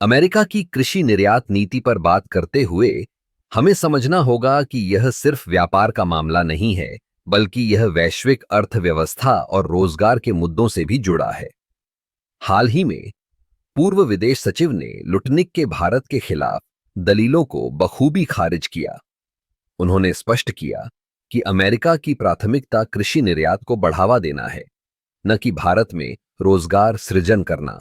America की कृषि निर्यात नीति पर बात करते हुए हमें समझना होगा कि यह सिर्फ व्यापार का मामला नहीं है, बल्कि यह वैश्विक अर्थव्यवस्था और रोजगार के मुद्दों से भी जुड़ा है। हाल ही में पूर्व विदेश सचिव ने लुटनिक के भारत के खिलाफ दलीलों को बखूबी खारिज किया। उन्होंने स्पष्ट किया कि अमेरिका की प्राथमिकता कृषि निर्यात को बढ़ावा देना है, न कि भारत में रोजगार सृजन करना।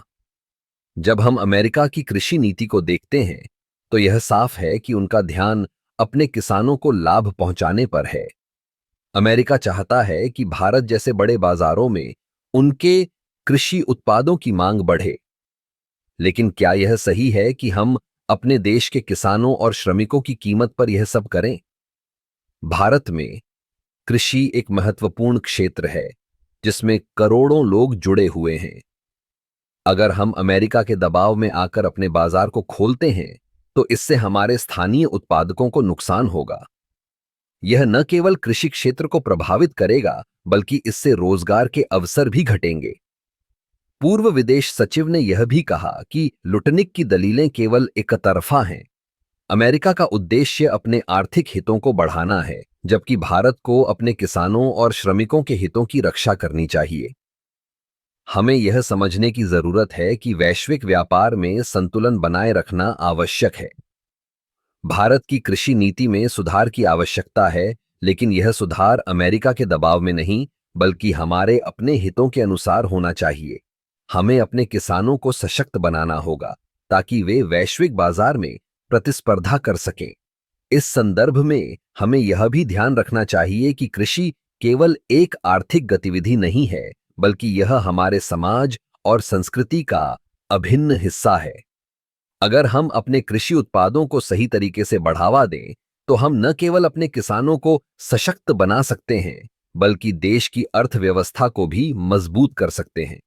जब हम अमेरिका की कृषि नीति को देखते हैं, तो यह साफ है कि उनका ध्यान अपने किसानों को लाभ पहुंचाने पर है। अमेरिका चाहता है कि भारत जैसे बड़े बाजारों में उनके कृषि उत्पादों की मांग बढ़े। लेकिन क्या यह सही है कि हम अपने देश के किसानों और श्रमिकों की कीमत पर यह सब करें? भारत में कृषि एक महत्वपूर्ण क्षेत्र है, जिसमें करोड़ों लोग जुड़े हुए हैं। अगर हम अमेरिका के दबाव में आकर अपने बाजार को खोलते हैं, तो इससे हमारे स्थानीय उत्पादकों को नुकसान होगा। यह न केवल कृषि क्षेत्र को प्रभावित करेगा, बल्कि इससे रोजगार के अवसर भी घटेंगे। पूर्व विदेश सचिव ने यह भी कहा कि लुटनिक की दलीलें केवल एकतरफा हैं। अमेरिका का उद्देश्य अपने आर्थिक हितों को बढ़ाना है, जबकि भारत को अपने किसानों और श्रमिकों के हितों की रक्षा करनी चाहिए। हमें यह समझने की जरूरत है कि वैश्विक व्यापार में संतुलन बनाए रखना आवश्यक है। भारत की कृषि नीति में सुधार की आवश्यकता है, लेकिन यह सुधार अमेरिका के दबाव में नहीं, बल्कि हमारे अपने हितों के अनुसार होना चाहिए। हमें अपने किसानों को सशक्त बनाना होगा, ताकि वे वैश्विक बाजार में प्रतिस्पर्धा कर सकें। इस संदर्भ में हमें यह भी ध्यान रखना चाहिए कि कृषि केवल एक आर्थिक गतिविधि नहीं है, बल्कि यह हमारे समाज और संस्कृति का अभिन्न हिस्सा है। अगर हम अपने कृषि उत्पादों को सही तरीके से बढ़ावा दें, तो हम न केवल अपने किसानों को सशक्त बना सकते हैं, बल्कि देश की अर्थव्यवस्था को भी मजबूत कर सकते हैं।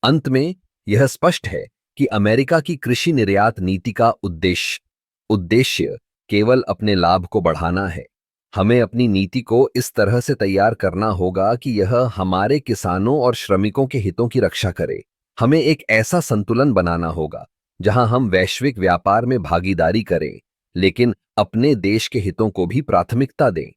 अंत में यह स्पष्ट है कि अमेरिका की कृषि निर्यात नीति का उद्देश्य केवल अपने लाभ को बढ़ाना है। हमें अपनी नीति को इस तरह से तैयार करना होगा कि यह हमारे किसानों और श्रमिकों के हितों की रक्षा करे। हमें एक ऐसा संतुलन बनाना होगा जहां हम वैश्विक व्यापार में भागीदारी करें, लेकिन अपने देश के हितों को भी प्राथमिकता दें।